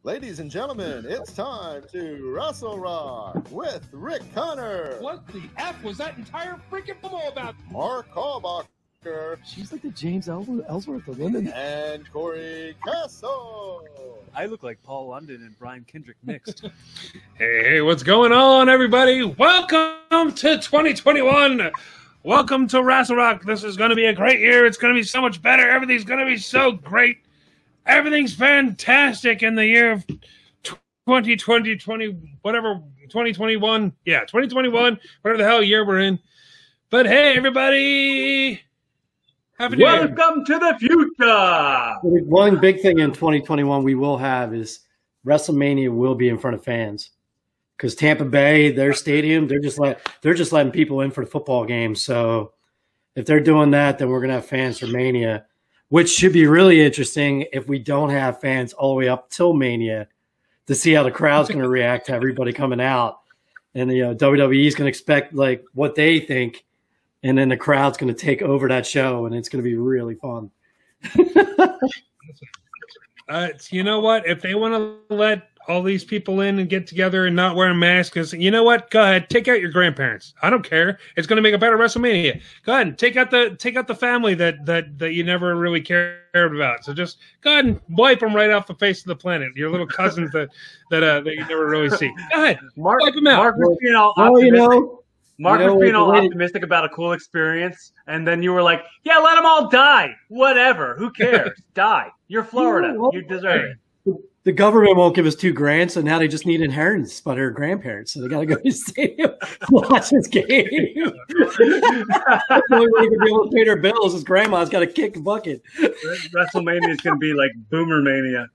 Ladies and gentlemen, it's time to Wrestle Rock with Rick Connor. What the F was that entire freaking promo about? Mark Callbacher. She's like the James Ellsworth of women. And Cory Castle. I look like Paul London and Brian Kendrick mixed. Hey, what's going on, everybody? Welcome to 2021. Welcome to Wrestle Rock. This is going to be a great year. It's going to be so much better. Everything's going to be so great. Everything's fantastic in the year of 2021. Yeah, 2021, whatever the hell year we're in. But hey, everybody. Happy New Year. Welcome to the future. One big thing in 2021 we will have is WrestleMania will be in front of fans. Because Tampa Bay, their stadium, they're just letting people in for the football game. So if they're doing that, then we're going to have fans for Mania. Which should be really interesting if we don't have fans all the way up till Mania to see how the crowd's going to react to everybody coming out. And WWE is going to expect like what they think, and then the crowd's going to take over that show, and it's going to be really fun. You know what? If they want to let all these people in and get together and not wear masks, you know what? Go ahead, take out your grandparents. I don't care. It's going to make a better WrestleMania. Go ahead and take out the family that you never really cared about. So just go ahead and wipe them right off the face of the planet. Your little cousins that you never really see. Go ahead, wipe them out. Mark was being all optimistic. Mark was being all optimistic about a cool experience, and then you were like, "Yeah, let them all die. Whatever. Who cares? Die. You're Florida. You deserve it." The government won't give us $2 grand, so now they just need inheritance by their grandparents. So they got to go to the stadium watch this game. The only way they can be able to pay their bills is grandma's got to kick the bucket. WrestleMania is going to be like Boomer Mania.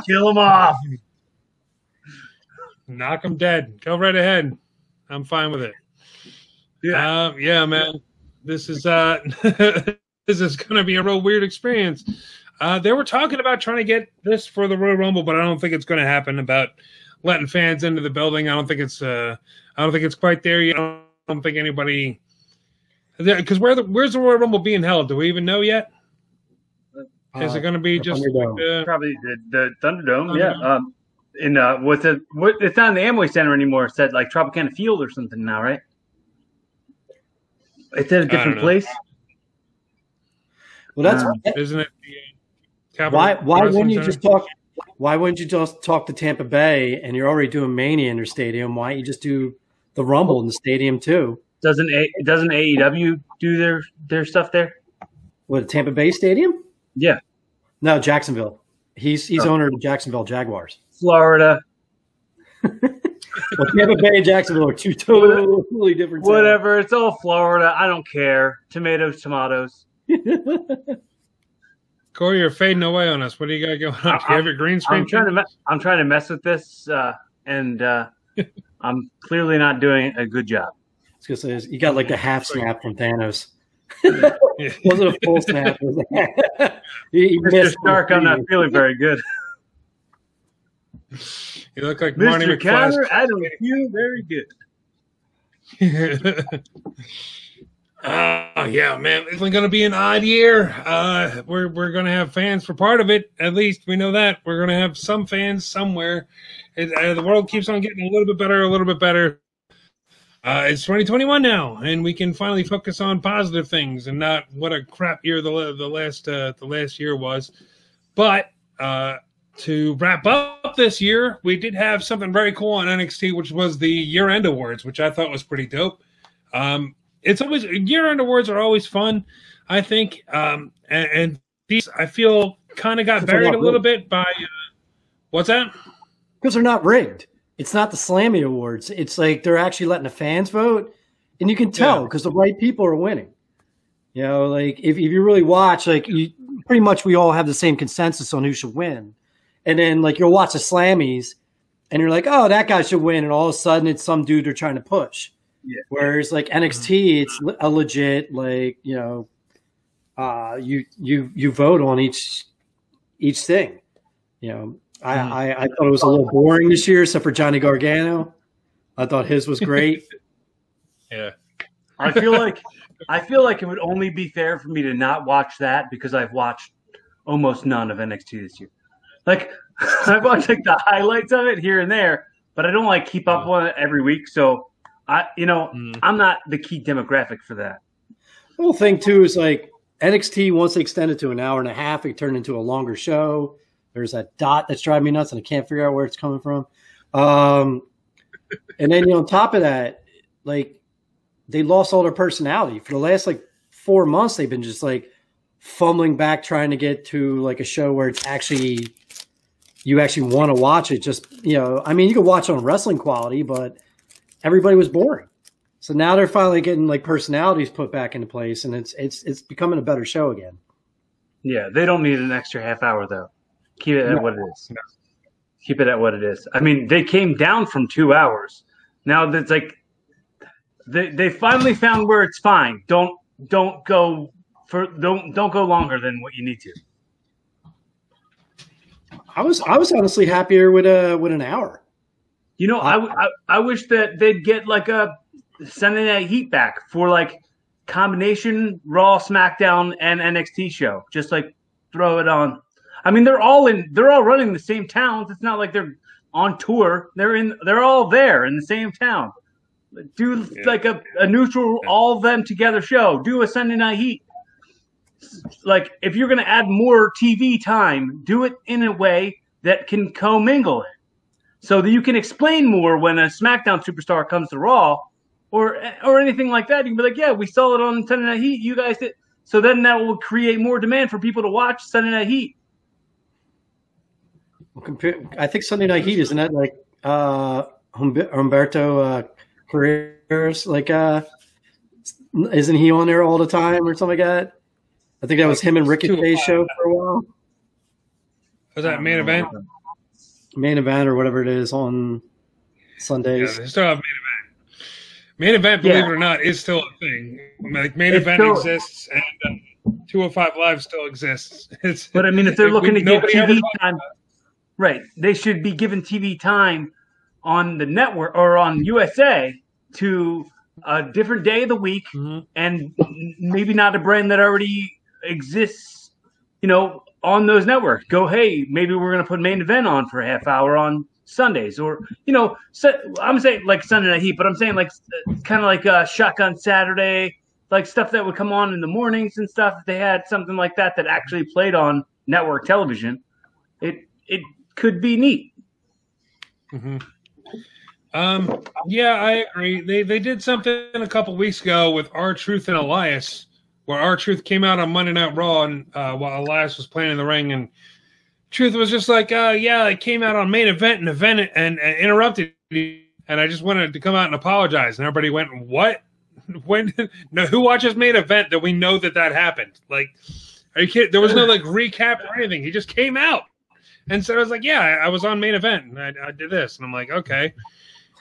Kill them off. Knock them dead. Go right ahead. I'm fine with it. Yeah, yeah, man. This is this is going to be a real weird experience. They were talking about trying to get this for the Royal Rumble, but I don't think it's going to happen. About letting fans into the building, I don't think it's quite there yet. I don't think anybody. Because where's the Royal Rumble being held? Do we even know yet? Is it going to be just probably the Thunderdome? Yeah. It's not in the Amway Center anymore. It's at like Tropicana Field or something now, right? It's at a different place. Well, that's isn't it? Why wouldn't you just talk? Why wouldn't you just talk to Tampa Bay? And you're already doing Mania in their stadium. Why don't you just do the Rumble in the stadium too? Doesn't AEW do their stuff there? What, Tampa Bay Stadium? Yeah. No, Jacksonville. He's owner of the Jacksonville Jaguars. Florida. Well, Tampa Bay and Jacksonville are two totally different. Whatever. It's all Florida. I don't care. Tomatoes. Cory, you're fading away on us. What do you got going on? Do you have your green screen? I'm trying to mess with this, and I'm clearly not doing a good job. I was gonna say, you got like the half snap from Thanos. Wasn't a full snap. Mr. Stark, I'm not feeling very good. You look like Marty Mr. McFly. Counter, I don't feel very good. Yeah, man. It's going to be an odd year. We're going to have fans for part of it. At least we know that. We're going to have some fans somewhere. The world keeps on getting a little bit better. It's 2021 now, and we can finally focus on positive things and not what a crap year the last year was. But to wrap up this year, we did have something very cool on NXT, which was the year-end awards, which I thought was pretty dope. It's always year-end awards are always fun, I think, and these I feel kind of got buried a little bit by what's that? Because they're not rigged. It's not the Slammy Awards. It's like they're actually letting the fans vote, and you can tell because the right people are winning. You know, like if you really watch, like pretty much we all have the same consensus on who should win, and then like you'll watch the Slammies, and you're like, oh, that guy should win, and all of a sudden it's some dude they're trying to push. Yeah. Whereas like NXT, it's a legit like you vote on each thing. You know, I thought it was a little boring this year, except for Johnny Gargano. I thought his was great. Yeah, I feel like it would only be fair for me to not watch that because I've watched almost none of NXT this year. Like I watch like the highlights of it here and there, but I don't like keep up on it every week. So I'm not the key demographic for that. The whole thing too is like NXT, once they extend it to an hour and a half, it turned into a longer show. There's that dot that's driving me nuts, and I can't figure out where it's coming from. And then on top of that, like they lost all their personality for the last like 4 months. They've been just like fumbling back, trying to get to like a show where it's actually you actually want to watch it. Just I mean, you can watch on wrestling quality, but everybody was boring. So now they're finally getting like personalities put back into place, and it's becoming a better show again. Yeah, they don't need an extra half hour though. Keep it at what it is. Keep it at what it is. I mean, they came down from 2 hours. Now that's like they finally found where it's fine. Don't go longer than what you need to. I was honestly happier with an hour. I wish that they'd get like a Sunday Night Heat back for like combination Raw, SmackDown, and NXT show. Just like throw it on. I mean, they're all running the same towns. It's not like they're on tour. They're all there in the same town. Do like a neutral, all of them together show. Do a Sunday Night Heat. Like if you're going to add more TV time, do it in a way that can commingle it, so that you can explain more when a SmackDown superstar comes to Raw, or anything like that. You can be like, yeah, we saw it on Sunday Night Heat. You guys did. So then that will create more demand for people to watch Sunday Night Heat. I think Sunday Night Heat, isn't that like Humberto Carreras? Like, isn't he on there all the time or something like that? I think that was him and Ricochet's show for a while. Was that main event? Main event or whatever it is on Sundays. Yeah, they still have main event. Main event, believe it or not, is still a thing. Like main event exists, and 205 Live still exists. But I mean, if they're looking to get TV time, right? They should be given TV time on the network or on USA to a different day of the week, and maybe not a brand that already exists, on those networks. Go, hey, maybe we're going to put main event on for a half hour on Sundays, or I'm saying like Sunday Night Heat, but I'm saying like kind of like a Shotgun Saturday, like stuff that would come on in the mornings and stuff. If they had something like that actually played on network television, it could be neat. Mm-hmm. Yeah, I agree. They did something a couple weeks ago with R-Truth and Elias, where R-Truth came out on Monday Night Raw, and while Elias was playing in the ring, and Truth was just like, it came out on main event and interrupted me, and I just wanted to come out and apologize. And everybody went, what? When? No, who watches main event that we know that happened? Like, are you kidding? There was no like recap or anything. He just came out. And so I was like, yeah, I was on main event, and I did this. And I'm like, okay.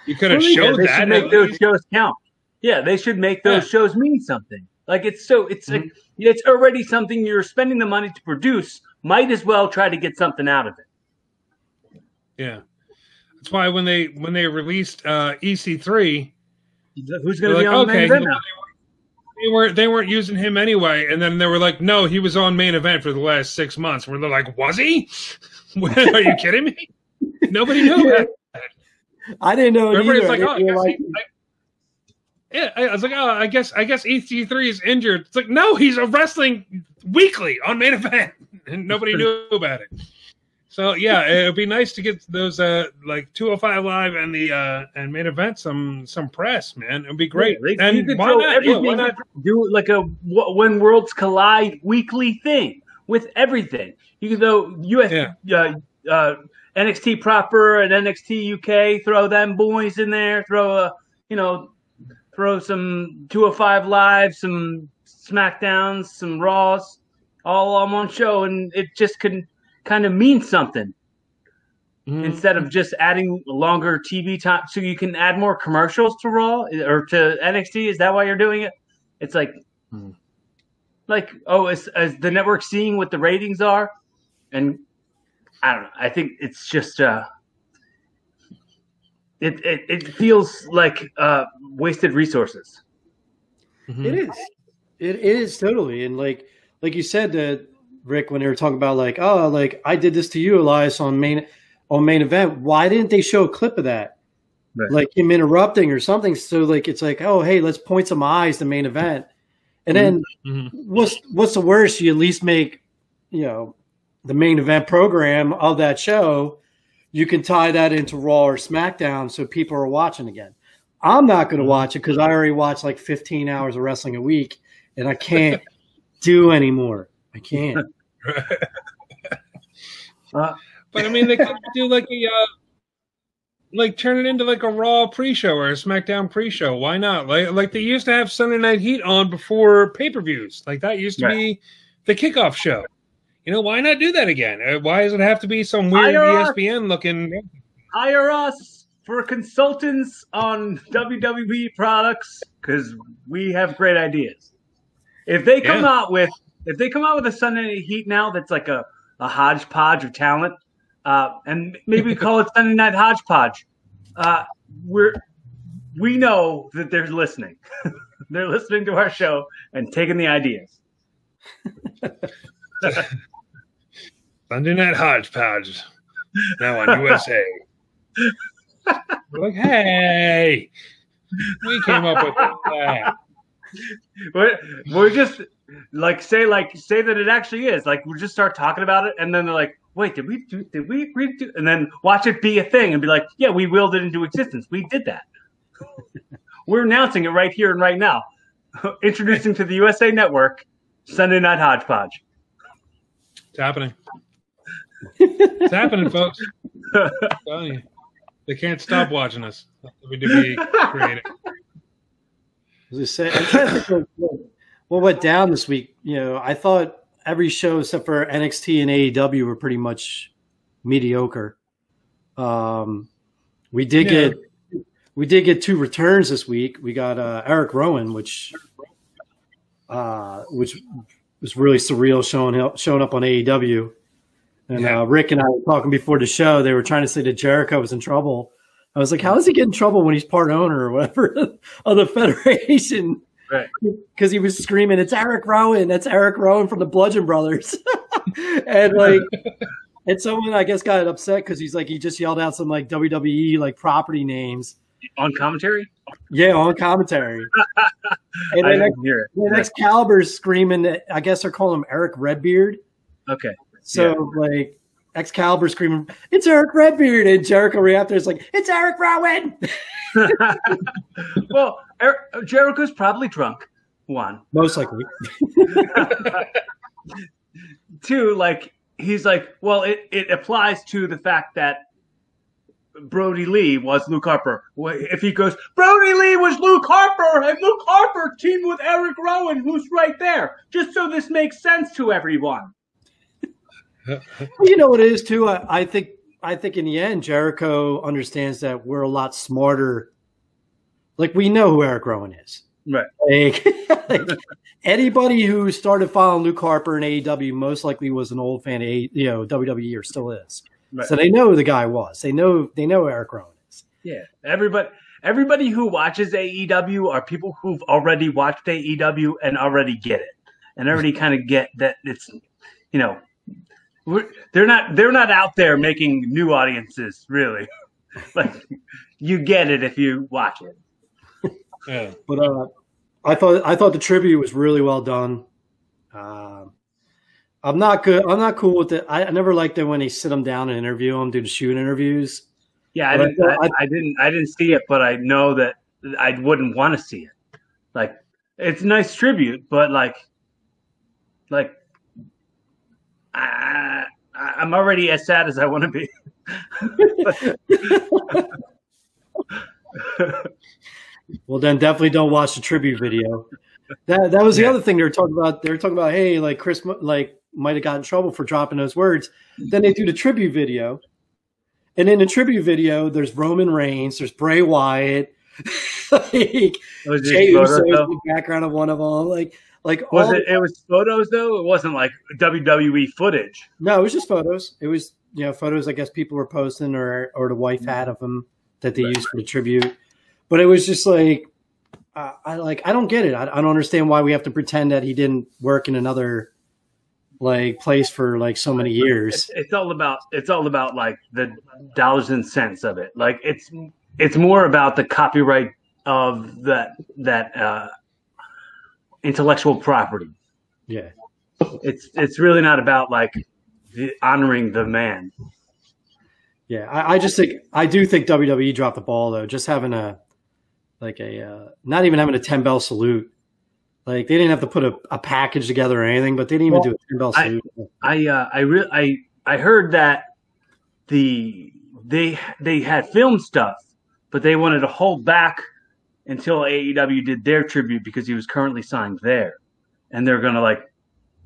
You could have showed they that. Should make those shows count. Yeah, they should make those shows mean something. Like it's like it's already something you're spending the money to produce. Might as well try to get something out of it. Yeah, that's why when they released EC3, who's going to be on main event now? They weren't using him anyway, and then they were like, no, he was on main event for the last 6 months. Where they're like, was he? Are you kidding me? Nobody knew that. I didn't know. Everybody's like, I was like, I guess EC3 is injured. It's like, no, he's wrestling weekly on main event, and nobody knew about it. So yeah, it'd be nice to get those like 205 Live and the and main event some press, man. It'd be great. Yeah, and why not do like a When Worlds Collide weekly thing with everything? You can go NXT proper and NXT UK. Throw them boys in there. Throw some 205 Live, some SmackDowns, some Raws, all on one show, and it just can kind of mean something instead of just adding longer TV time. So you can add more commercials to Raw or to NXT. Is that why you're doing it? It's like, is the network seeing what the ratings are? And I don't know. I think it's just it feels like wasted resources. It is totally, and like you said, Rick, when they were talking about like, oh, like I did this to you, Elias, on main event. Why didn't they show a clip of that? Right. Like him interrupting or something. So like it's like, oh, hey, let's point some eyes to main event. And then what's the worst? You at least make, the main event program of that show. You can tie that into Raw or SmackDown so people are watching again. I'm not going to watch it because I already watch like 15 hours of wrestling a week, and I can't do anymore. I can't. But I mean, they could do like like turn it into like a Raw pre-show or a SmackDown pre-show. Why not? Like they used to have Sunday Night Heat on before pay-per-views. Like that used to be the kickoff show. Why not do that again? Why does it have to be some weird ESPN looking? Hire us for consultants on WWE products because we have great ideas. If they come out with a Sunday Night Heat now that's like a hodgepodge of talent, and maybe call it Sunday Night Hodgepodge, we know that they're listening. They're listening to our show and taking the ideas. Sunday Night Hodgepodge, now on USA. We're like, hey, we came up with that. We're just say that it actually is. Like we just start talking about it, and then they're like, wait, did we agree to? And then watch it be a thing, and be like, yeah, we willed it into existence. We did that. We're announcing it right here and right now. Introducing to the USA Network, Sunday Night Hodgepodge. It's happening. It's happening, folks. I'm telling you. They can't stop watching us. We do be creative. As I say, I'm trying to think of what went down this week. I thought every show except for NXT and AEW were pretty much mediocre. We did get 2 returns this week. We got Eric Rowan, which was really surreal, showing up on AEW. And Rick and I were talking before the show. They were trying to say that Jericho was in trouble. I was like, how does he get in trouble when he's part owner or whatever of the Federation? Right. Because he was screaming, it's Eric Rowan. That's Eric Rowan from the Bludgeon Brothers. And someone, I guess, got upset because he just yelled out some like WWE property names. On commentary? Yeah, on commentary. And I didn't hear it. The Excalibur's screaming, I guess they're calling him Eric Redbeard. Okay. So, Excalibur screaming, it's Eric Redbeard, and Jericho right after is like, it's Eric Rowan. Well, Jericho's probably drunk, one. Most likely. 2, he's like, well, it applies to the fact that Brody Lee was Luke Harper. If he goes, Brody Lee was Luke Harper, and Luke Harper teamed with Eric Rowan, who's right there, just so this makes sense to everyone. You know what it is too. I think in the end, Jericho understands that we're a lot smarter. Like we know who Eric Rowan is, right? Like anybody who started following Luke Harper in AEW most likely was an old fan of WWE or still is. Right. So they know who the guy was. They know who Eric Rowan is. Yeah, everybody who watches AEW are people who've already watched AEW and already get it, and already kind of get that it's they're not out there making new audiences, really. You get it if you watch it. Yeah. But I thought the tribute was really well done. I'm not cool with it. I never liked it when they sit them down and interview them, do the shoot interviews. Yeah, I didn't see it, but I know that I wouldn't want to see it. It's a nice tribute, but I'm already as sad as I want to be. Well, then definitely don't watch the tribute video. That was the other thing they were talking about. They were talking about, hey, Chris might have gotten in trouble for dropping those words. Then they do the tribute video, and in the tribute video, there's Roman Reigns, there's Bray Wyatt, Jey Uso in the background of one of them. It was photos though? It wasn't like WWE footage. No, it was just photos. It was photos I guess people were posting or the wife had of them that they used for the tribute. But it was just I don't get it. I don't understand why we have to pretend that he didn't work in another like place for like so many years. It's all about like the dollars and cents of it. Like it's more about the copyright of that intellectual property. Yeah. It's really not about like honoring the man. Yeah, I do think WWE dropped the ball though. Just having not even having a 10 bell salute. Like they didn't have to put a package together or anything, but they didn't even do a 10 bell salute. I heard that they had filmed stuff, but they wanted to hold back until AEW did their tribute because he was currently signed there, and they're gonna like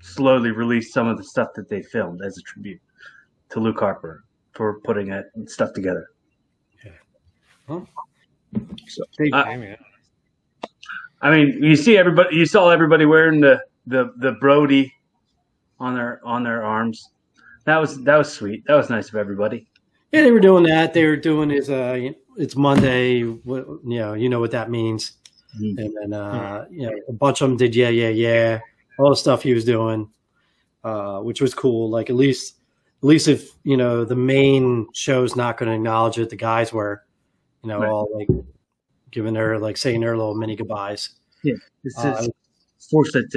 slowly release some of the stuff that they filmed as a tribute to Luke Harper for putting that stuff together. Yeah. Huh? So, I mean, you saw everybody wearing the Brody on their arms. That was sweet. That was nice of everybody. Yeah, they were doing that. They were doing his it's Monday. You know what that means. Mm-hmm. And then a bunch of them did yeah. All the stuff he was doing, which was cool. Like at least if the main show's not going to acknowledge it, the guys were, right. All like giving her like saying their little mini goodbyes. Yeah, it's forced it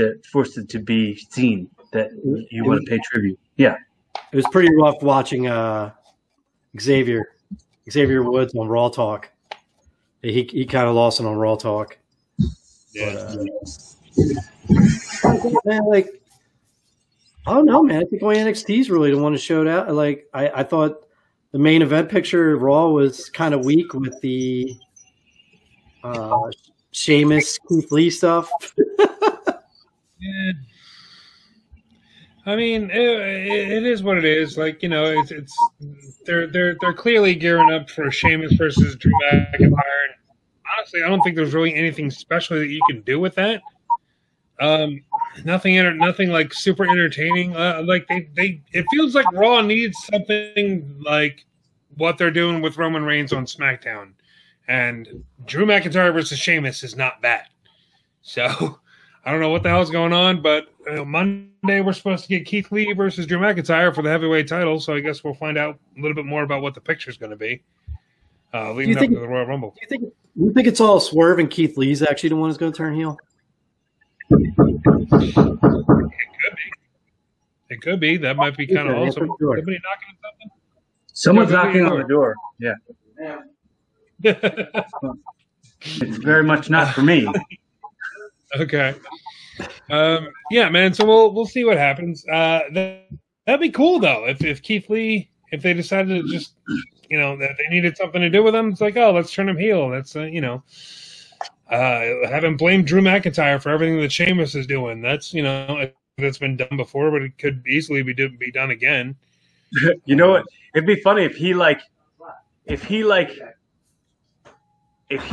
to be seen that you want to pay tribute. Yeah, it was pretty rough watching Xavier Woods on Raw Talk. He kind of lost it on Raw Talk. Yeah. But, man, like, I don't know, man. I think only NXT's really the one to show that. Like, I thought the main event picture of Raw was kind of weak with the Sheamus, Keith Lee stuff. Yeah. I mean, it is what it is. Like, it's they're clearly gearing up for Sheamus versus Drew McIntyre. Honestly, I don't think there's really anything special that you can do with that. Nothing like super entertaining. Like it feels like Raw needs something like what they're doing with Roman Reigns on SmackDown, and Drew McIntyre versus Sheamus is not that. So I don't know what the hell's going on, but Monday we're supposed to get Keith Lee versus Drew McIntyre for the heavyweight title. So I guess we'll find out a little bit more about what the picture's going to be leading up to the Royal Rumble. You think it's all Swerve and Keith Lee's actually the one who's going to turn heel? It could be. That might be kind of awesome. Somebody knocking on something? Someone's knocking on the door. Yeah. It's very much not for me. Okay. Yeah, man. So we'll see what happens. That'd be cool though. If Keith Lee, if they decided to just, that they needed something to do with him, it's like, oh, let's turn him heel. That's have him blame Drew McIntyre for everything that Sheamus is doing. That's that's been done before, but it could easily be done again. You know what? It'd be funny if he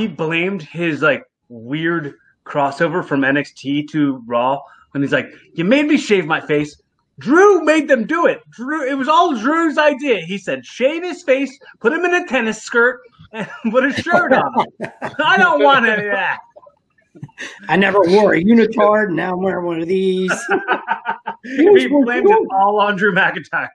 blamed his like weird crossover from NXT to Raw, and he's like, "You made me shave my face. Drew made them do it. It was all Drew's idea." He said, "Shave his face, put him in a tennis skirt, and put a shirt on." I don't want any of that. I never wore a unitard. Now I'm wearing one of these. He blamed it all on Drew McIntyre.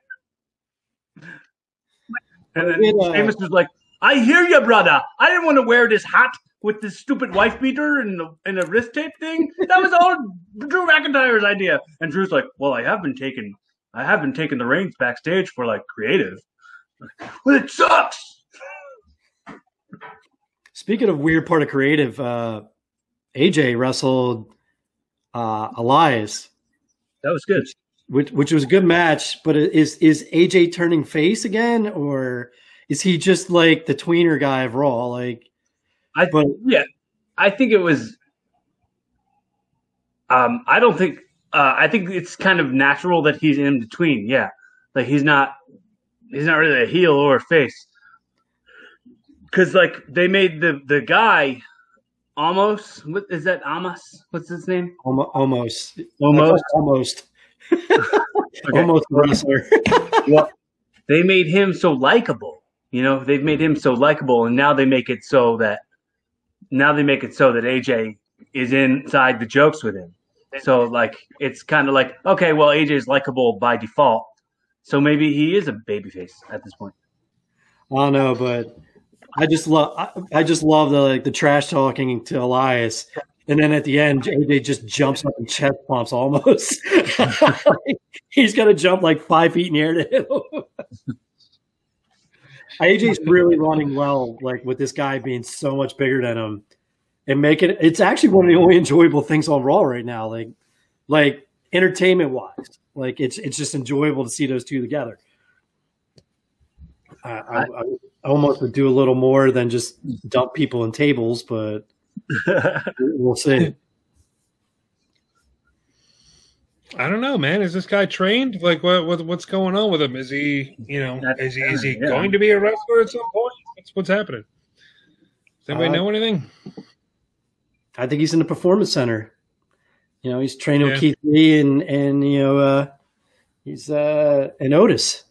And then Sheamus was like, "I hear you, brother. I didn't want to wear this hat with this stupid wife beater and a wrist tape thing. That was all Drew McIntyre's idea." And Drew's like, "Well, I have been taking the reins backstage for like creative." Well, it sucks. Speaking of weird part of creative, AJ wrestled Elias. That was good. Which was a good match, but is AJ turning face again, or is he just like the tweener guy of Raw? Like, I think it was. I don't think. I think it's kind of natural that he's in between. Yeah, like he's not really a heel or a face, because like they made the guy almost. What is that? Amos? What's his name? Almost. Okay. Almost wrestler. Well, they made him so likable. They've made him so likable, and now they make it so that AJ is inside the jokes with him. So like it's kind of like, okay, well AJ is likable by default, so maybe he is a babyface at this point. I don't know, but I just love the trash talking to Elias, and then at the end AJ just jumps up and chest bumps almost. He's gonna jump like 5 feet in the air to hit him. AJ's really running well, like with this guy being so much bigger than him, and making it's actually one of the only enjoyable things on Raw right now. Like entertainment wise, like it's just enjoyable to see those two together. I almost would do a little more than just dump people in tables, but we'll see. I don't know, man. Is this guy trained? Like, what's going on with him? Is he, is he going to be a wrestler at some point? What's happening? Does anybody know anything? I think he's in the performance center. He's training with Keith Lee and he's and Otis.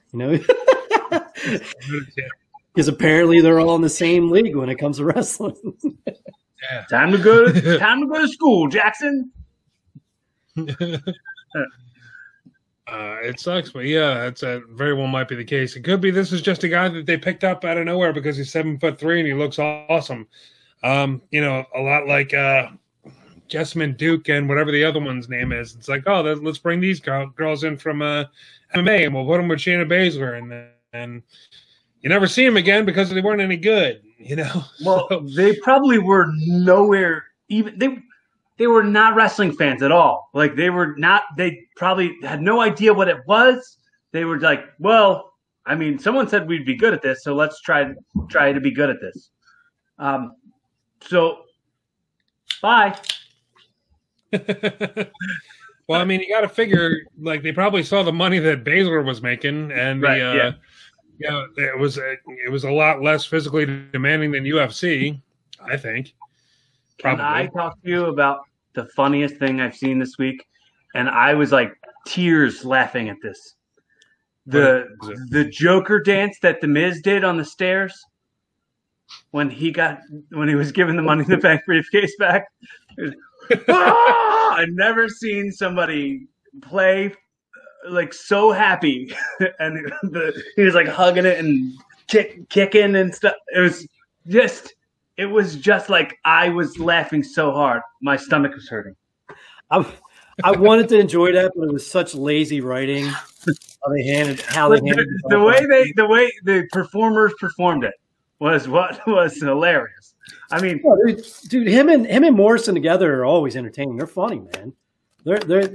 Because apparently they're all in the same league when it comes to wrestling. Yeah. Time to go to school, Jackson. It sucks, but yeah, it's very well might be the case. It could be this is just a guy that they picked up out of nowhere because he's 7'3" and he looks awesome. A lot like Jessamine Duke and whatever the other one's name is. It's like, oh, let's bring these girls in from MMA and we'll put them with Shayna Baszler, and you never see them again because they weren't any good. Well, they probably were nowhere even they were not wrestling fans at all. Like they probably had no idea what it was. They were like, well, I mean, someone said we'd be good at this, so let's try to be good at this. So bye. Well, I mean, you got to figure like they probably saw the money that Baszler was making, and it was a lot less physically demanding than UFC, I think. Probably. Can I talk to you about the funniest thing I've seen this week? And I was like tears laughing at this. The Joker dance that The Miz did on the stairs when he was given the Money in the Bank briefcase back. I've never seen somebody play like so happy, and he was like hugging it and kicking and stuff. It was just like I was laughing so hard, my stomach was hurting. I wanted to enjoy that, but it was such lazy writing. The way the performers performed it was what was hilarious. I mean, dude, him and Morrison together are always entertaining. They're funny, man.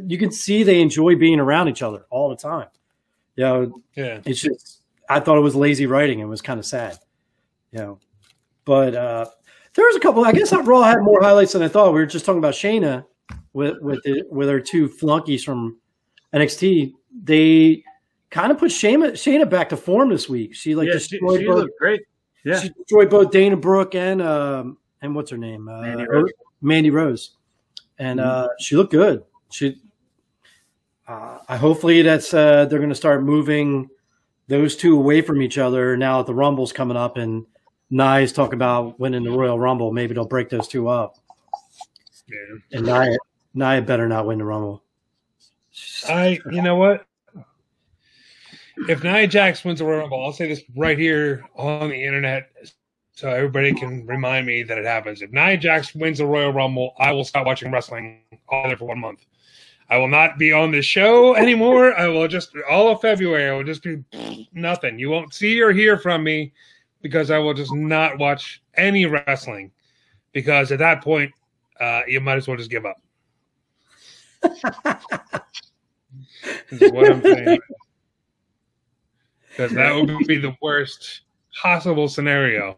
You can see they enjoy being around each other all the time. It's just I thought it was lazy writing. It was kind of sad, But there was a couple. I guess that Raw had more highlights than I thought. We were just talking about Shayna with her two flunkies from NXT. They kind of put Shayna back to form this week. She destroyed she both, looked great. Yeah, she destroyed both Dana Brooke and what's her name, Mandy Rose, and she looked good. Hopefully that's they're going to start moving those two away from each other now that the Rumble's coming up and Nia's talking about winning the Royal Rumble. Maybe they'll break those two up. Yeah. And Nia better not win the Rumble. You know what? If Nia Jax wins the Royal Rumble, I'll say this right here on the internet so everybody can remind me that it happens. If Nia Jax wins the Royal Rumble, I will stop watching wrestling all day for 1 month. I will not be on the show anymore. I will just, all of February, I will just be nothing. You won't see or hear from me because I will just not watch any wrestling. Because at that point, you might as well just give up. Is what I'm saying. Because that would be the worst possible scenario.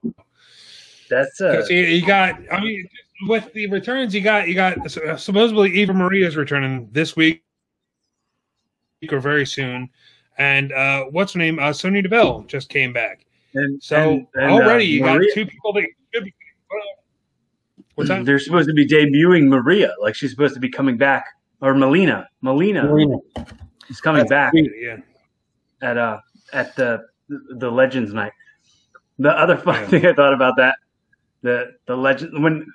That's you got. I mean, with the returns, you got supposedly Eva Maria's returning this week or very soon, and what's her name? Sonya Deville just came back, and already you Maria, got two people that should be. What's that? They're supposed to be debuting Maria, like she's supposed to be coming back, or Melina. She's coming back. Yeah. At the Legends night. The other fun thing I thought about that, the Legend when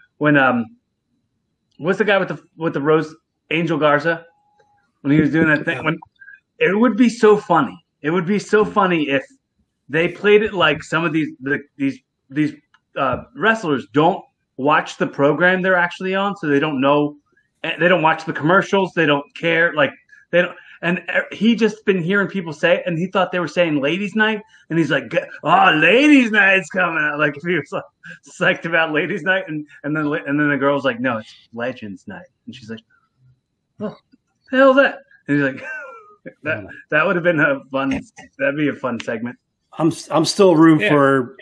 what's the guy with the rose Angel Garza when he was doing that thing. When it would be so funny. It would be so funny if they played it like some of these wrestlers don't watch the program they're actually on, so they don't know. They don't watch the commercials. They don't care. Like they don't. And he just been hearing people say it, and he thought they were saying ladies' night, and he's like, "Oh, ladies' night's coming out!" Like if he was like, psyched about ladies' night, and then the girl's like, "No, it's Legends' night," and she's like, "Oh, the hell's that?" And he's like, "That would have been a fun. That'd be a fun segment." I'm still rooting for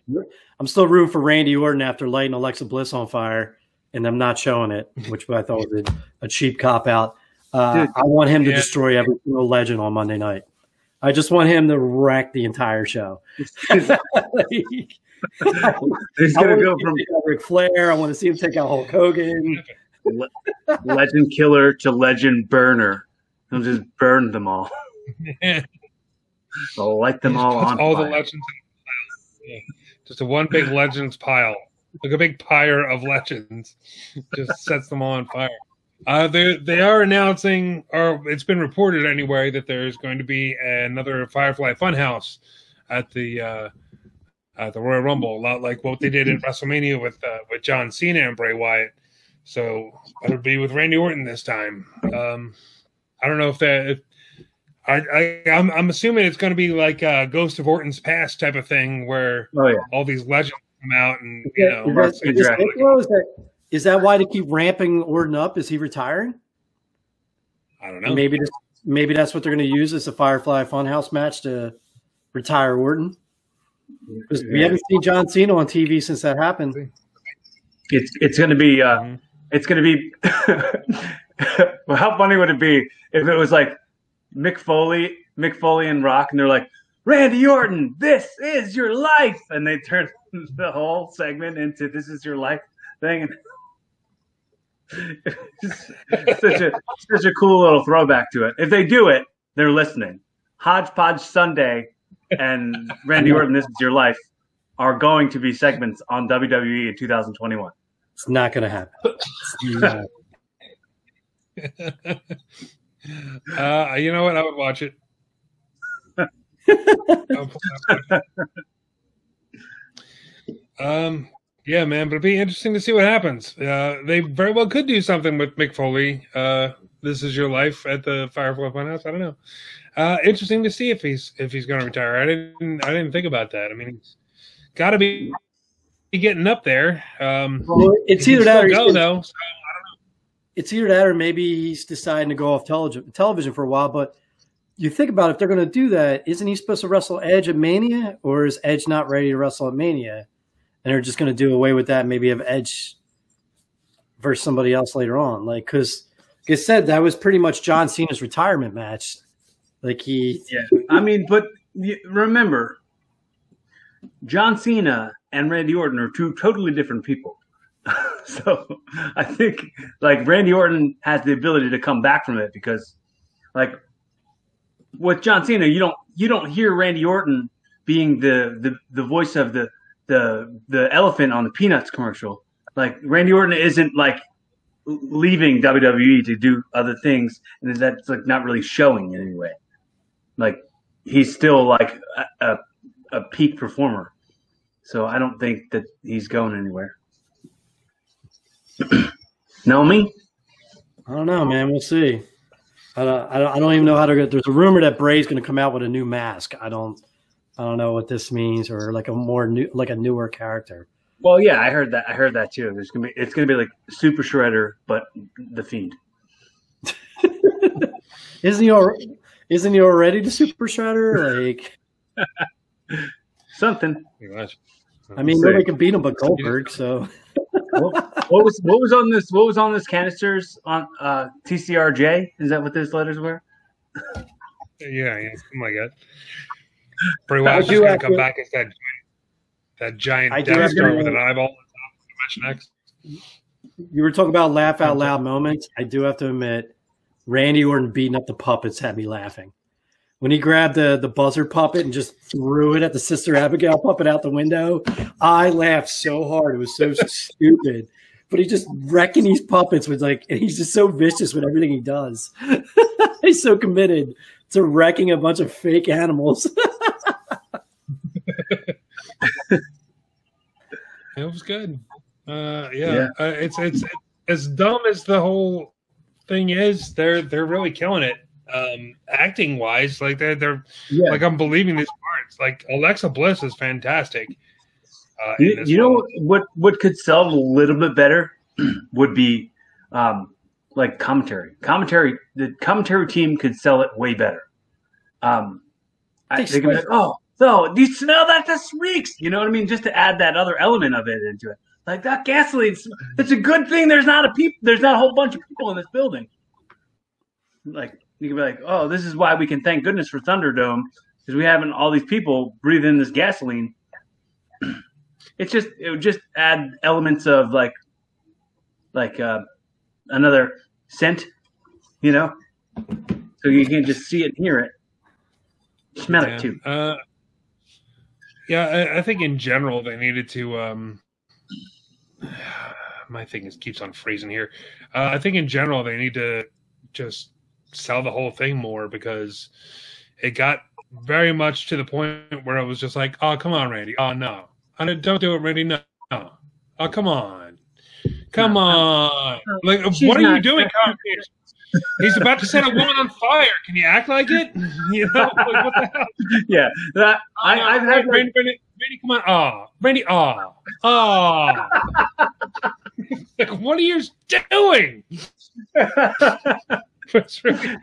Randy Orton after lighting Alexa Bliss on fire, and I'm not showing it, which I thought was a cheap cop out. I want him to destroy every single legend on Monday night. I just want him to wreck the entire show. He's gonna go from Ric Flair. I want to see him take out Hulk Hogan. Legend killer to legend burner. He'll just burn them all. I'll light them all on all fire. the legends in the pile. Just a one big legends pile, like a big pyre of legends. Just sets them all on fire. They are announcing, or it's been reported anyway, that there's going to be another Firefly Funhouse at the Royal Rumble, a lot like what they did at WrestleMania with John Cena and Bray Wyatt. So it'll be with Randy Orton this time. I don't know if I'm assuming it's going to be like a Ghost of Orton's Past type of thing, where all these legends come out and Is that why they keep ramping Orton up? Is he retiring? I don't know. Maybe that's what they're going to use as a Firefly Funhouse match to retire Orton. Because we haven't seen John Cena on TV since that happened. It's going to be it's going to be. Well, how funny would it be if it was like Mick Foley and Rock, and they're like, Randy Orton, this is your life, and they turn the whole segment into "This is your life" thing. Such a cool little throwback to it. If they do it, they're listening. Hodgepodge Sunday and Randy Orton, "This Is Your Life" are going to be segments on WWE in 2021. It's not going to happen. You know what? I would watch it. Yeah, man, but it'd be interesting to see what happens. They very well could do something with Mick Foley. "This Is Your Life" at the Firefly Funhouse. I don't know. Interesting to see if he's going to retire. I didn't think about that. I mean, he's got to be getting up there. Well, it's either that or though. So, I don't know. It's either that or maybe he's deciding to go off television for a while. But you think about it, if they're going to do that, isn't he supposed to wrestle Edge at Mania, or is Edge not ready to wrestle at Mania? And they're just going to do away with that, maybe have Edge versus somebody else later on. Like, because like I said, that was pretty much John Cena's retirement match. Like I mean, but remember, John Cena and Randy Orton are two totally different people. So I think like Randy Orton has the ability to come back from it, because like with John Cena, you don't hear Randy Orton being the voice of the elephant on the Peanuts commercial. Like Randy Orton isn't like leaving WWE to do other things, and that's like not really showing in any way. Like he's still like a peak performer. So I don't think that he's going anywhere. Know me? I don't know, man. We'll see. I don't even know how to get. There's a rumor that Bray's going to come out with a new mask. I don't know what this means, or like a newer character. Well, yeah, I heard that too. It's gonna be like Super Shredder, but the Fiend. Isn't he already the Super Shredder? Like something. I mean, nobody can beat him but Goldberg. So what was on this? What was on this canisters on TCRJ? Is that what those letters were? Yeah, something like that. Bray Wyatt's just going to come back as that giant Death Star with an eyeball on top of the match next. You were talking about laugh out loud moments. I do have to admit, Randy Orton beating up the puppets had me laughing. When he grabbed the buzzer puppet and just threw it at the Sister Abigail puppet out the window, I laughed so hard. It was so stupid. but he's just wrecking these puppets with and he's just so vicious with everything he does. He's so committed to wrecking a bunch of fake animals. It was good. It's as dumb as the whole thing is. They're really killing it, acting wise. Like they're like I'm believing these parts. Like Alexa Bliss is fantastic. You know what could sell a little bit better would be like commentary. The commentary team could sell it way better. They could be like, oh, so do you smell that? That reeks. You know what I mean? Just to add that other element of it into it. Like that gasoline, it's a good thing there's not a whole bunch of people in this building. Like you can be like, oh, this is why we can thank goodness for Thunderdome, because we haven't all these people breathe in this gasoline. It would just add elements of like another scent, you know, so you can just see it and hear it, smell it too. I think in general they needed to. My thing keeps on freezing here. I think in general they need to just sell the whole thing more, because it got very much to the point where it was just like, oh, come on, Randy. Oh, no. Don't do it, Randy. No. Oh, come on. Come on. Like, what are you doing, commentators? He's about to set a woman on fire. Can you act like it? You know, like, what the hell? Yeah. I've had Randy, come on. Oh, Randy, oh. Like, what are you doing? It's really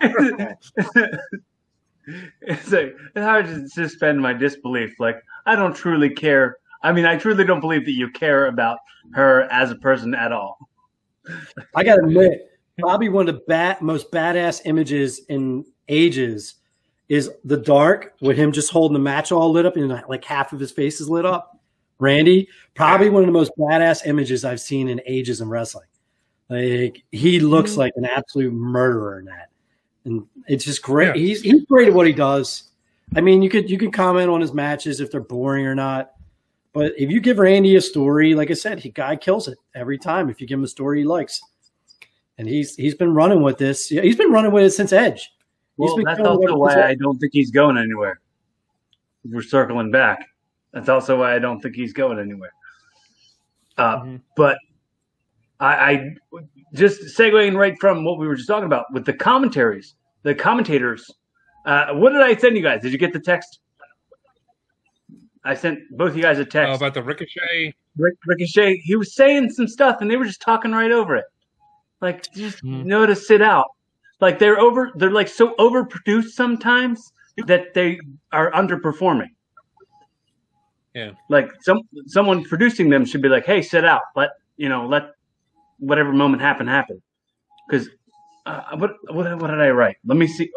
it's like, it's hard to suspend my disbelief. Like, I don't truly care. I mean, I truly don't believe that you care about her as a person at all. I got to admit, probably one of the most badass images in ages is the dark with him just holding the match all lit up and like half of his face is lit up. Randy, probably one of the most badass images I've seen in ages in wrestling. Like, he looks like an absolute murderer in that. And it's just great. Yeah. He's great at what he does. I mean, you can comment on his matches if they're boring or not. But if you give Randy a story, like I said, guy kills it every time if you give him a story he likes. And he's been running with this. Yeah, he's been running with it since Edge. Well, that's also why I don't think he's going anywhere. We're circling back. That's also why I don't think he's going anywhere. But I just segueing right from what we were just talking about with the commentators. What did I send you guys? Did you get the text? I sent both you guys a text. About the Ricochet. Ricochet. He was saying some stuff, and they were just talking right over it. Like, just know to sit out. Like, they're like so overproduced sometimes that they are underperforming. Yeah. Like someone producing them should be like, hey, sit out. Let whatever moment happen. Because what did I write? Let me see.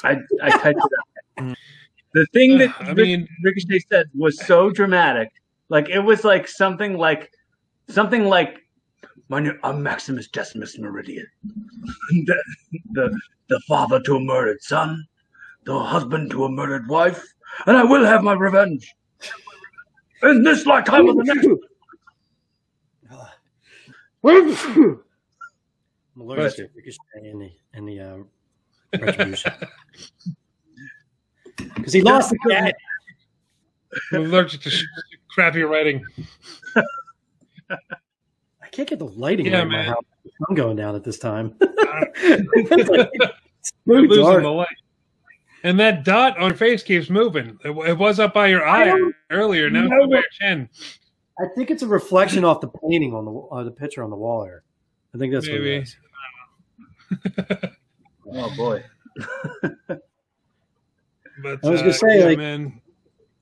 I typed it out. The thing that Ricochet said was so dramatic. Like, it was like something like I'm Maximus Decimus Meridian, the father to a murdered son, the husband to a murdered wife, and I will have my revenge in this lifetime or the next. I'm allergic to Ricochet in the Retribution. Because he lost the cat. I'm allergic to crappy writing. I can't get the lighting in my house. I'm going down at this time. Losing the light. And that dot on your face keeps moving. It was up by your eye earlier. Now it's by your chin. I think it's a reflection off the painting on the picture on the wall here. I think that's maybe. What it is. Oh boy. But, I was gonna say, man.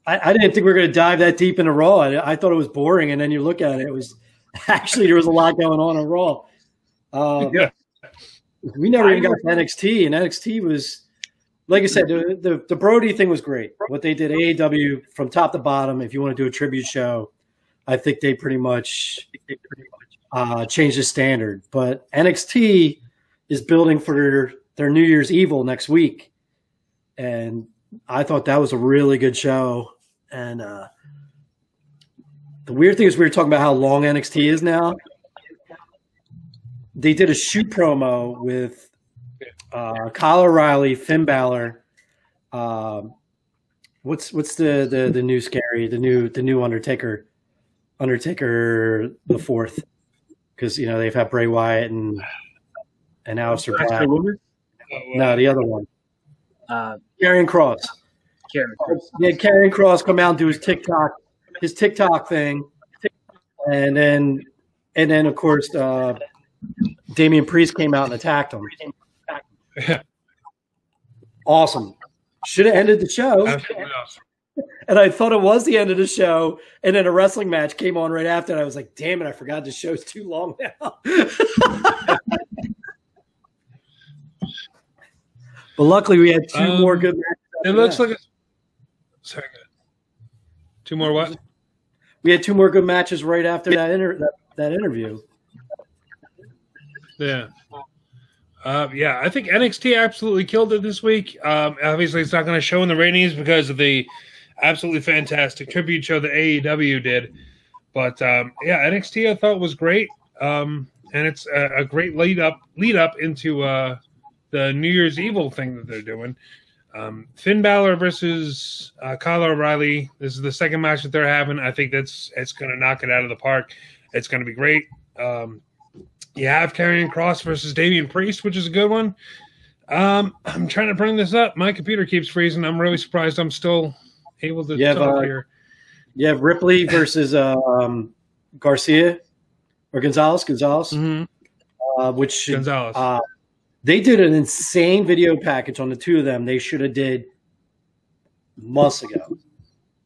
I didn't think we were gonna dive that deep into Raw. I thought it was boring, and then you look at it, it was actually there was a lot going on in Raw. We never even got to NXT, and NXT was, like I said, the Brody thing was great. What they did AEW from top to bottom. If you want to do a tribute show, I think they pretty much changed the standard. But NXT is building for their New Year's Evil next week, and I thought that was a really good show. And the weird thing is we were talking about how long NXT is now. they did a shoot promo with Kyle O'Reilly, Finn Balor. What's the new scary, the new Undertaker the fourth, because they've had Bray Wyatt and Aleister Black. No, the other one. Karrion Kross. Yeah, Karrion Kross come out and do his TikTok thing, and then of course Damian Priest came out and attacked him. Awesome. Should have ended the show. Absolutely awesome. And I thought it was the end of the show, and then a wrestling match came on right after, and I was like, damn it, I forgot the show's too long now. But luckily we had two more good matches. It looks like sorry, good. Two more what? We had two more good matches right after that interview. Yeah. Yeah, I think NXT absolutely killed it this week. Obviously, it's not going to show in the ratings because of the absolutely fantastic tribute show that AEW did. But, yeah, NXT I thought was great. And it's a great lead up into the New Year's Evil thing that they're doing. Finn Balor versus Kyle O'Reilly. This is the second match that they're having. I think it's going to knock it out of the park. It's going to be great. You have Karrion Kross versus Damian Priest, which is a good one. I'm trying to bring this up. My computer keeps freezing. I'm really surprised I'm still able to talk here. You have Ripley versus Garcia or Gonzalez. Mm-hmm. Which Gonzalez. They did an insane video package on the two of them. They should have did months ago.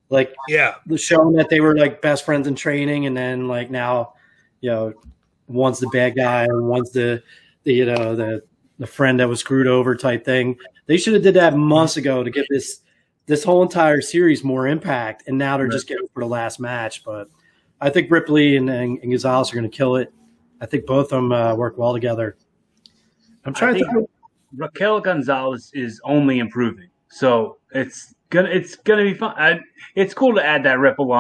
Like, yeah, showing that they were like best friends in training, and then like now, one's the bad guy and one's the friend that was screwed over type thing. They should have did that months ago to get this whole entire series more impact. And now they're just getting for the last match. But I think Ripley and Gonzalez are going to kill it. I think both of them work well together. I'm trying to think. Raquel Gonzalez is only improving, so it's gonna be fun. It's cool to add that ripple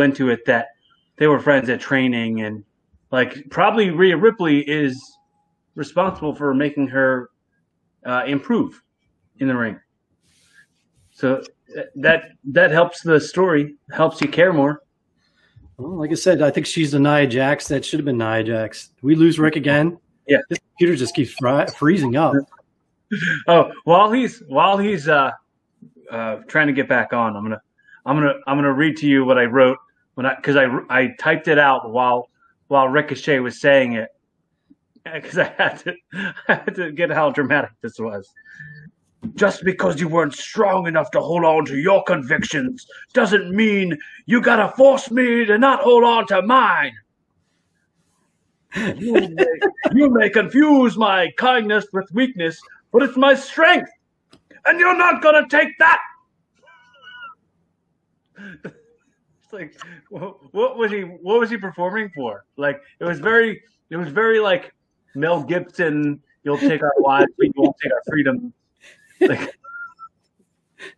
into it that they were friends at training, and like probably Rhea Ripley is responsible for making her improve in the ring. So that helps the story, helps you care more. Well, like I said, I think she's the Nia Jax. That should have been Nia Jax. Did we lose Rick again? Yeah, this computer just keeps freezing up. Oh, while he's trying to get back on, I'm gonna read to you what I wrote because I typed it out while Ricochet was saying it, because I had to get how dramatic this was. Just because you weren't strong enough to hold on to your convictions doesn't mean you gotta force me to not hold on to mine. You may confuse my kindness with weakness, but it's my strength, and you're not gonna take that. It's like, what was he performing for? Like, it was very like Mel Gibson. You'll take our lives, but you won't take our freedom. Like,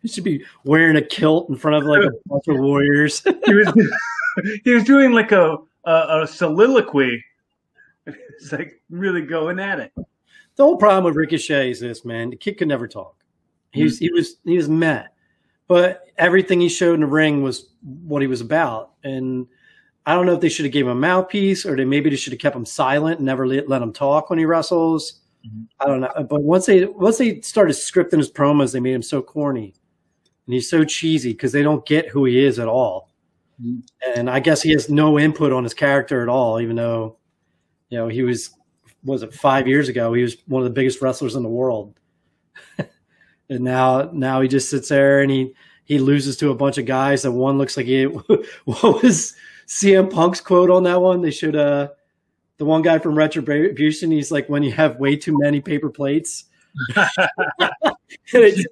he should be wearing a kilt in front of like a bunch of warriors. He was doing like a soliloquy. It's like really going at it. The whole problem with Ricochet is this, man. The kid could never talk. He was mad, but everything he showed in the ring was what he was about. And I don't know if they should have gave him a mouthpiece, or they should have kept him silent and never let him talk when he wrestles. Mm-hmm. I don't know. But once they started scripting his promos, they made him so corny and he's so cheesy because they don't get who he is at all. Mm-hmm. And I guess he has no input on his character at all, even though. He was it 5 years ago? He was one of the biggest wrestlers in the world, and now he just sits there and he loses to a bunch of guys. That one looks like what was CM Punk's quote on that one? They showed the one guy from Retribution. He's like, when you have way too many paper plates, and his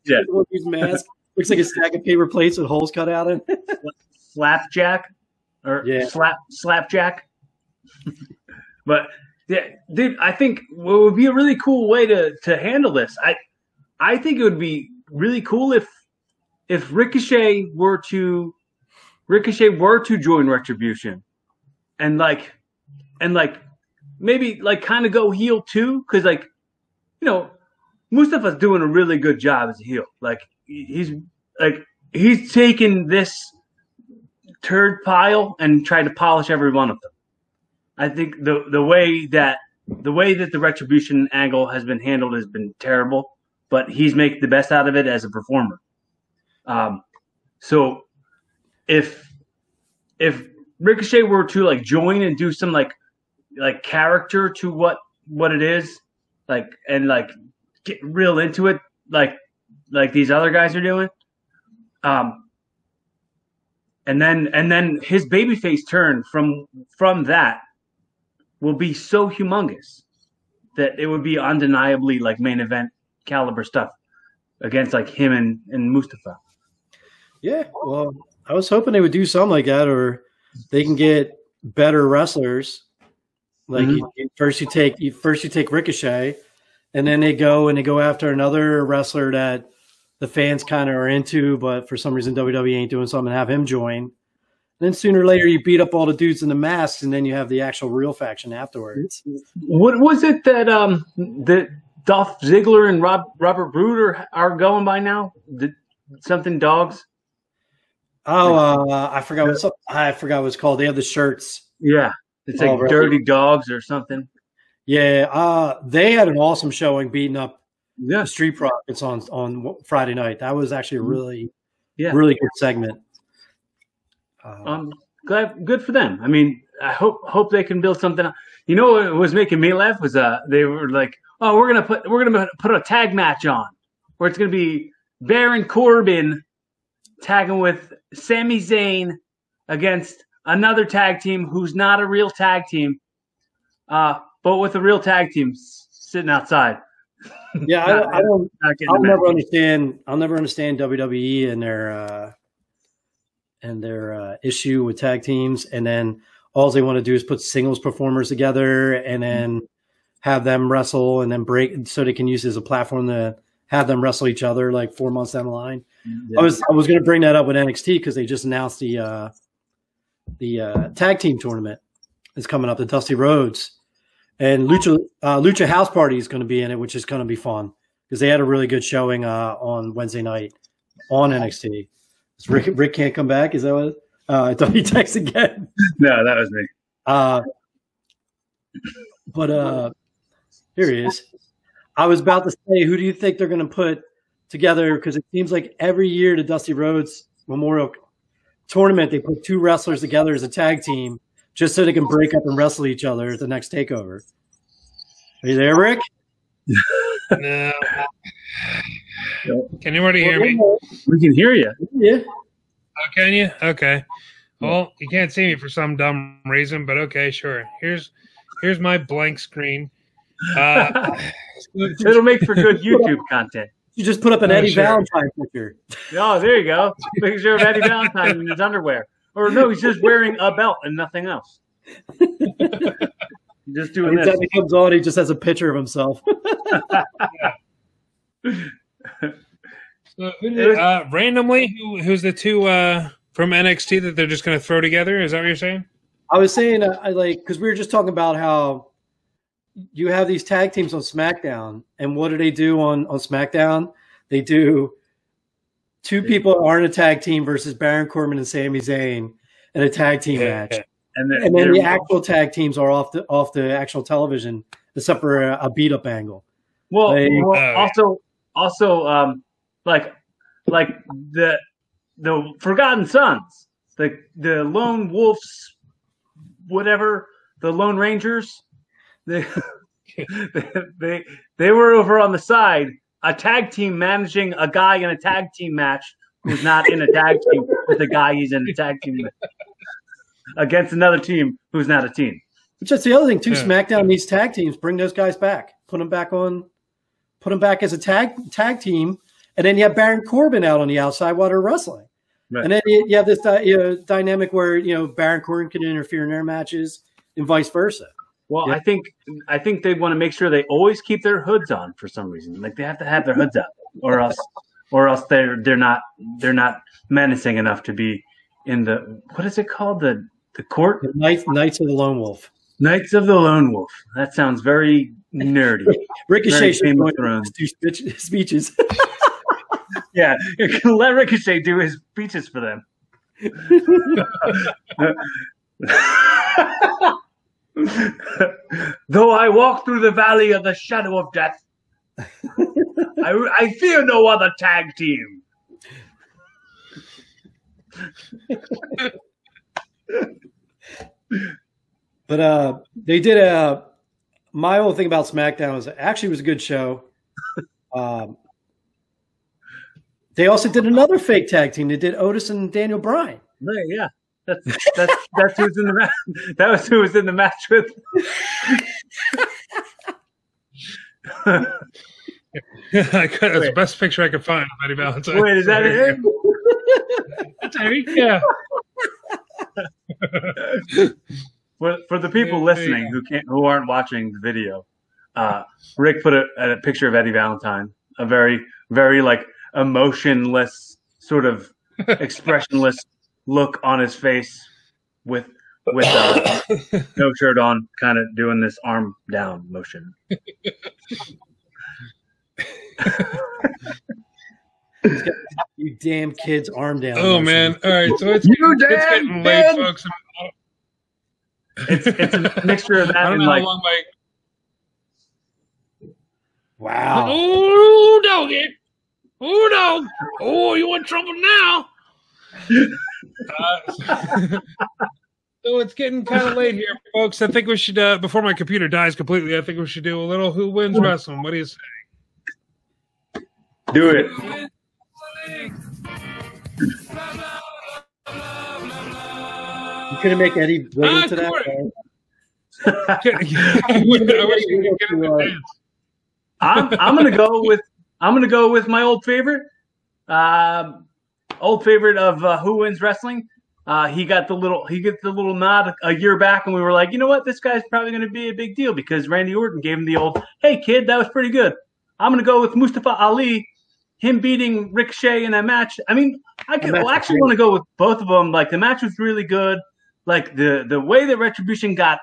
mask looks like a stack of paper plates with holes cut out in it. Slapjack or slapjack. But yeah, dude, I think what would be a really cool way to handle this. I think it would be really cool if Ricochet were to join Retribution, and maybe like kind of go heel too, because like, you know, Mustafa's doing a really good job as a heel. Like he's taken this turd pile and tried to polish every one of them. I think the way that the Retribution angle has been handled has been terrible, but he's making the best out of it as a performer. So if Ricochet were to like join and do some like character to what it is, like, and like get real into it, like these other guys are doing, and then his babyface turn from that will be so humongous that it would be undeniably like main event caliber stuff against like him and Mustafa. Yeah, well, I was hoping they would do something like that, or they can get better wrestlers. Like first you take Ricochet, and then they go after another wrestler that the fans kind of are into, but for some reason WWE ain't doing something, and have him join. And then sooner or later you beat up all the dudes in the masks, and then you have the actual real faction afterwards. What was it that that Dolph Ziggler and Robert Roode are going by now? Something dogs. Oh, I forgot what it's called. They have the shirts. Yeah, it's like Dirty Dogs or something. Yeah, they had an awesome showing beating up the Street Profits on Friday night. That was actually a really good segment. Good for them. I mean, I hope they can build something. You know what was making me laugh was they were like, oh, we're gonna put a tag match on where it's gonna be Baron Corbin tagging with Sami Zayn against another tag team who's not a real tag team, but with a real tag team sitting outside. Yeah, I'll never understand WWE and their issue with tag teams, and then all they want to do is put singles performers together and then have them wrestle and then break so they can use it as a platform to have them wrestle each other like 4 months down the line. Yeah. I was going to bring that up with NXT because they just announced the tag team tournament is coming up, the Dusty Rhodes, and Lucha House Party is going to be in it, which is going to be fun because they had a really good showing on Wednesday night on NXT. Rick can't come back. Is that what? I thought he texted again. No, that was me. But here he is. I was about to say, who do you think they're going to put together? Because it seems like every year the Dusty Rhodes Memorial Tournament, they put two wrestlers together as a tag team just so they can break up and wrestle each other at the next takeover. Are you there, Rick? No. Can anybody hear me? We can hear you. Yeah. Oh, can you? Okay. Well, you can't see me for some dumb reason, but okay, sure. Here's my blank screen. It'll make for good YouTube content. You just put up an Eddie Valentine picture. Oh, there you go. Picture of Eddie Valentine in his underwear. Or no, he's just wearing a belt and nothing else. Just doing this. He comes on, he just has a picture of himself. So, randomly, who's the two from NXT that they're just going to throw together? Is that what you're saying? I was saying, because we were just talking about how you have these tag teams on SmackDown, and what do they do on SmackDown? They do two people who aren't a tag team versus Baron Corbin and Sami Zayn in a tag team match, and then the actual tag teams are off the actual television, except for a beat up angle. Well, also, like the Forgotten Sons, the Lone Wolves, whatever, the Lone Rangers. They were over on the side, a tag team managing a guy in a tag team match who's not in a tag team with the guy he's in a tag team with against another team who's not a team. Just the other thing too, SmackDown needs tag teams. Bring those guys back. Put them back as a tag team, and then you have Baron Corbin out on the outside while they're wrestling. Right. And then you have this dynamic where Baron Corbin can interfere in their matches and vice versa. Well, yeah. I think they want to make sure they always keep their hoods on for some reason. Like they have to have their hoods up, or else they're not menacing enough to be in the, what is it called, the court? The Knights of the Lone Wolf. Knights of the Lone Wolf. That sounds very nerdy. Ricochet should Game go of in Thrones. do speeches. Yeah, let Ricochet do his speeches for them. Though I walk through the valley of the shadow of death, I fear no other tag team. But they did my whole thing about SmackDown was actually was a good show. They also did another fake tag team. They did Otis and Daniel Bryan. Right, yeah. That's who's in the match. That was who was in the match with. That's the best picture I could find of Eddie Valentine. Wait, is that it? That's Eddie. Yeah. For the people listening who aren't watching the video, Rick put a picture of Eddie Valentine, a very, very like emotionless, sort of expressionless look on his face, with no shirt on, kind of doing this arm down motion. You damn kids, arm down. Oh motion. Man! All right, so it's getting late, folks. It's a mixture of that I don't and know like. how long my Wow. oh doggy, oh dog, oh you want trouble now? So it's getting kind of late here, folks. I think we should, before my computer dies completely, I think we should do a little Who Wins Wrestling. What do you say? Do it. You couldn't make Eddie wiggle to that? Cory. I wish we could get him to dance. I'm gonna go with my old favorite of Who Wins Wrestling. He gets the little nod a year back, and we were like, you know what, this guy's probably going to be a big deal because Randy Orton gave him the old, hey kid, that was pretty good. I'm going to go with Mustafa Ali, him beating Ricochet in that match. I mean, I actually want to go with both of them. Like the match was really good. Like the way that Retribution got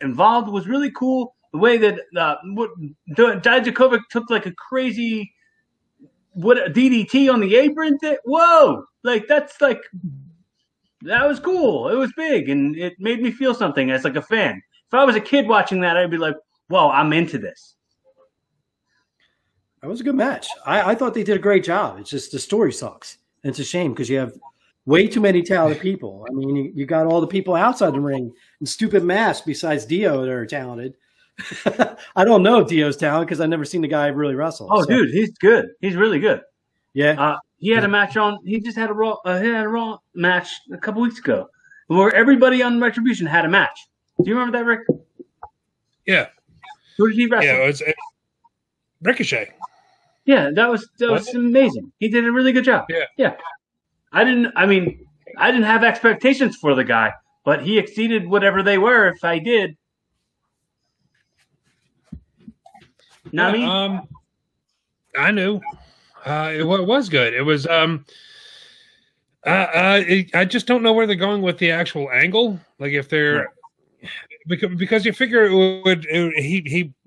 involved was really cool. The way that Dijakovic took like a crazy DDT on the apron. Whoa! Like that's like. That was cool. It was big, and it made me feel something as like a fan. If I was a kid watching that, I'd be like, "Whoa, I'm into this." That was a good match. I thought they did a great job. It's just the story sucks. And it's a shame because you have way too many talented people. I mean, you got all the people outside the ring and stupid masks besides Dio that are talented. I don't know Dio's talent because I've never seen the guy really wrestle. Oh, dude, he's good. He's really good. Yeah. He had a match on. He just had a Raw match a couple weeks ago, where everybody on Retribution had a match. Do you remember that, Rick? Yeah. Who did he wrestle? Yeah, it was Ricochet. Yeah, that was amazing. He did a really good job. Yeah. I didn't have expectations for the guy, but he exceeded whatever they were. If I did, I knew. It was good. It was. I just don't know where they're going with the actual angle. Like if they're because you figure it would.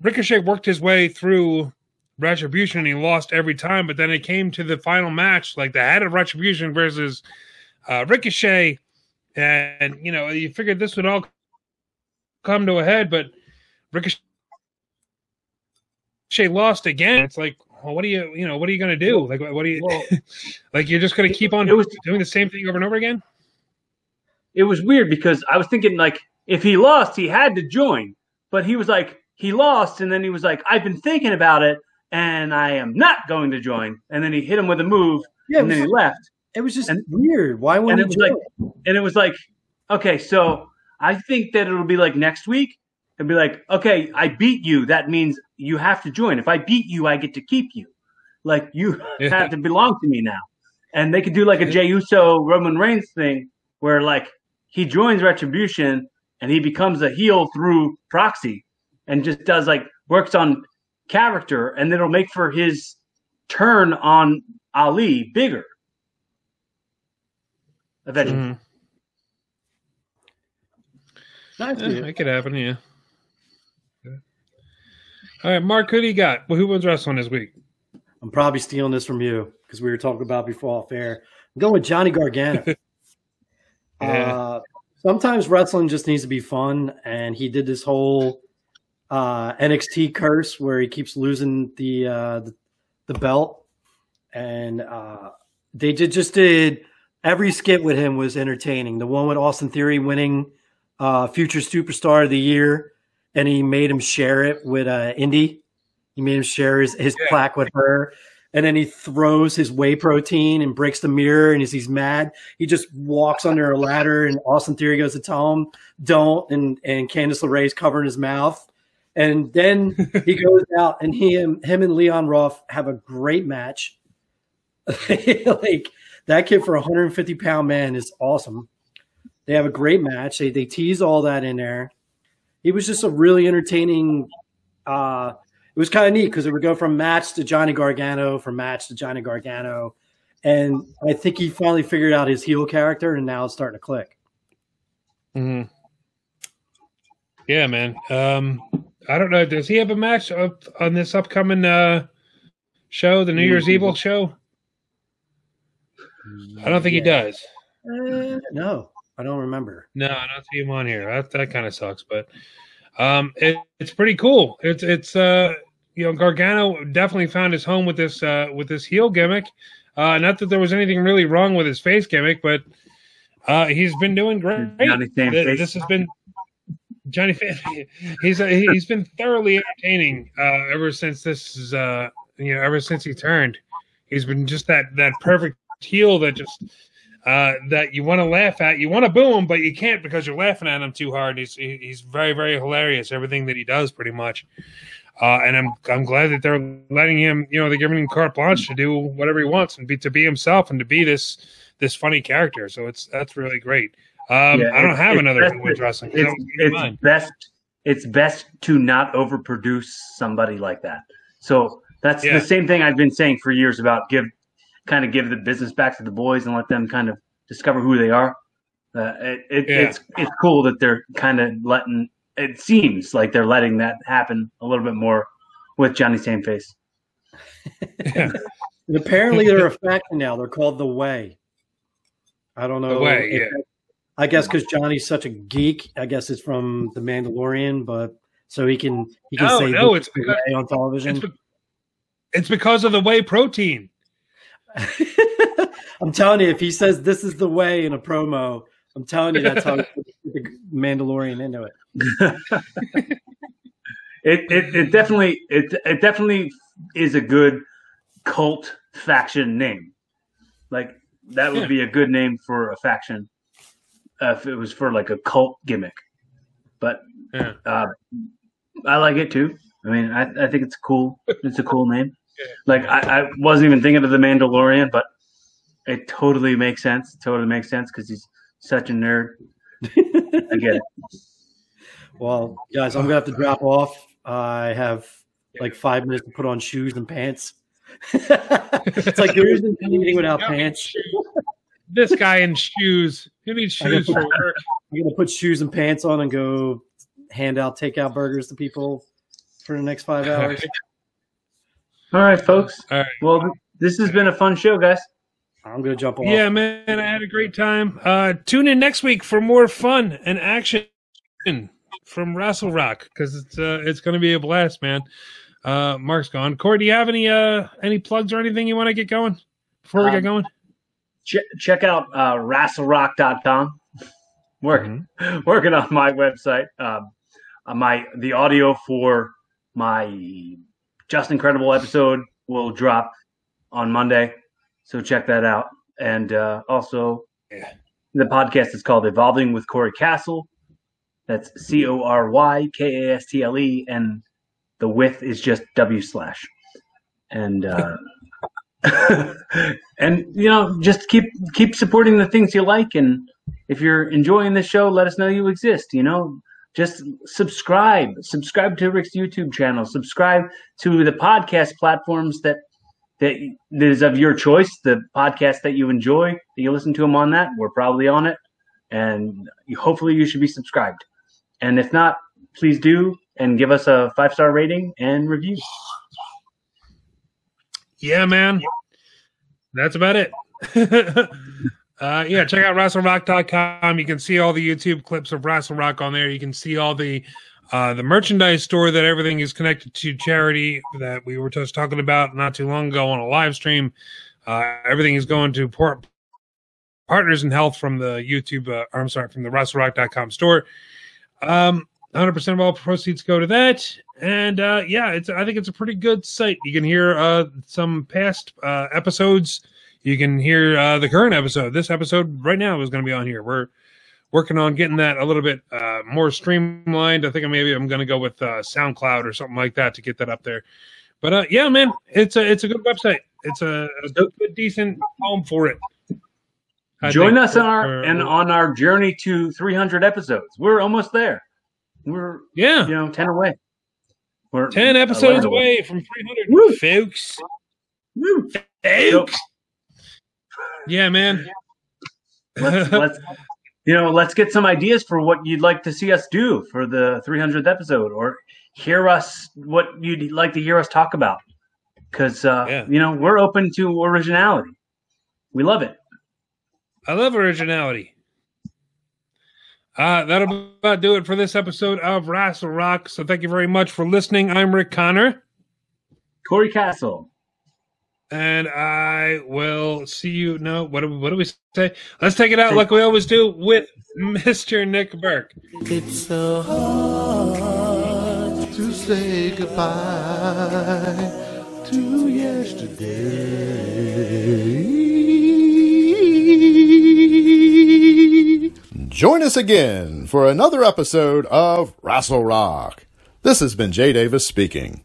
Ricochet worked his way through Retribution and he lost every time, but then it came to the final match, like the head of Retribution versus Ricochet, and you figured this would all come to a head, but Ricochet lost again. It's like. Well, what are you going to do? Like, what do you, like, you're just going to keep on doing the same thing over and over again? It was weird because I was thinking, like, if he lost, he had to join. But he was like, he lost, and then he was like, I've been thinking about it, and I am not going to join. And then he hit him with a move, and then he left. It was just weird. Why wouldn't he join? And it was like, okay, so I think that it'll be like next week. It'll be like, okay, I beat you. That means you have to join. If I beat you, I get to keep you. Like, you have to belong to me now. And they could do like a Jey Uso Roman Reigns thing where, like, he joins Retribution and he becomes a heel through proxy and just does, like, works on character, and then it'll make for his turn on Ali bigger eventually. That could happen, yeah. All right, Mark, who do you got? Well, who was wrestling this week? I'm probably stealing this from you because we were talking about before off air. I'm going with Johnny Gargano. Yeah. Sometimes wrestling just needs to be fun, and he did this whole NXT curse where he keeps losing the belt, and they just did every skit with him was entertaining. The one with Austin Theory winning Future Superstar of the Year, and he made him share it with Indy. He made him share his plaque with her. And then he throws his whey protein and breaks the mirror. And as he's mad, he just walks under a ladder. And Austin Theory goes to tell him, don't. And Candice LeRae's covering his mouth. And then he goes out and him and Leon Ruff have a great match. Like that kid for a 150-pound man is awesome. They have a great match. They tease all that in there. He was just a really entertaining it was kind of neat because it would go from match to Johnny Gargano, from match to Johnny Gargano. And I think he finally figured out his heel character, and now it's starting to click. Mm-hmm. Yeah, man. I don't know. Does he have a match on this upcoming show, the New Year's Evil show? I don't think he does. No, I don't remember. No, I don't see him on here. That kind of sucks, but it's pretty cool. It's Gargano definitely found his home with this heel gimmick. Not that there was anything really wrong with his face gimmick, but he's been doing great. This has been Johnny Fan. He's been thoroughly entertaining ever since ever since he turned. He's been just that perfect heel that just that you want to laugh at. You want to boo him, but you can't because you're laughing at him too hard. He's very, very hilarious. Everything that he does, pretty much. And I'm glad that they're letting him. They're giving him carte blanche to do whatever he wants and to be himself and to be this funny character. So that's really great. I don't have another who was wrestling. It's best to not overproduce somebody like that. So that's the same thing I've been saying for years about give the business back to the boys and let them kind of discover who they are. It's cool that they're kind of letting. It seems like they're letting that happen a little bit more with Johnny Sameface. And apparently they're a faction now. They're called The Way. I don't know. The Way, I guess because Johnny's such a geek. I guess it's from The Mandalorian, but so he can say it's Way on television. It's because of the whey protein. I'm telling you, if he says this is the way in a promo, I'm telling you that's how he puts the Mandalorian into it. It definitely is a good cult faction name. Like that would be a good name for a faction if it was for like a cult gimmick. But I like it too. I mean, I think it's cool. It's a cool name. Like I wasn't even thinking of the Mandalorian, but it totally makes sense. Because he's such a nerd. I get it. Well, guys, I'm gonna have to drop off. I have like 5 minutes to put on shoes and pants. It's like there isn't anything without pants. This guy in shoes. Who needs shoes for work? I'm gonna put shoes and pants on and go hand out takeout burgers to people for the next 5 hours. All right, folks. All right. Well, this has been a fun show, guys. I'm going to jump off. Yeah, man, I had a great time. Tune in next week for more fun and action from Wrestle Rock because it's going to be a blast, man. Mark's gone. Cory, do you have any plugs or anything you want to get going before we get going? Check out RASSLERock.com. Working on my website. The audio for my Just Incredible episode will drop on Monday, so check that out. And also, the podcast is called Evolving with Cory Castle. That's CORYKASTLE, and the width is just W/. And and just keep supporting the things you like. And if you're enjoying this show, let us know you exist. Just subscribe to Rick's YouTube channel. Subscribe to the podcast platforms that is of your choice. The podcast that you enjoy, that you listen to them on that. We're probably on it, and hopefully you should be subscribed. And if not, please do. and give us a 5-star rating and review. Yeah, man. That's about it. Yeah, check out WrestleRock.com. You can see all the YouTube clips of WrestleRock on there. You can see all the merchandise store that everything is connected to charity that we were just talking about not too long ago on a live stream. Everything is going to Partners in Health from the YouTube, from the WrestleRock.com store. 100% of all proceeds go to that. And yeah, I think it's a pretty good site. You can hear some past episodes. You can hear the current episode. This episode right now is going to be on here. We're working on getting that a little bit more streamlined. I think maybe I'm going to go with SoundCloud or something like that to get that up there. But yeah, man, it's a good website. It's a good, decent home for it. Join us on our journey to 300 episodes. We're almost there. We're 10 away. We're 10 episodes away from 300, Woo! Folks. Woo! Folks. Yeah, man. Let's get some ideas for what you'd like to see us do for the 300th episode, or hear us what you'd like to hear us talk about. Because we're open to originality. We love it. I love originality. That'll about do it for this episode of Wrestle Rock. So thank you very much for listening. I'm Rick Connor. Cory Castle. And I will see you. No, what do we say? Let's take it out like we always do with Mr. Nick Burke. It's so hard to say goodbye to yesterday. Join us again for another episode of Wrestle Rock. This has been Jay Davis speaking.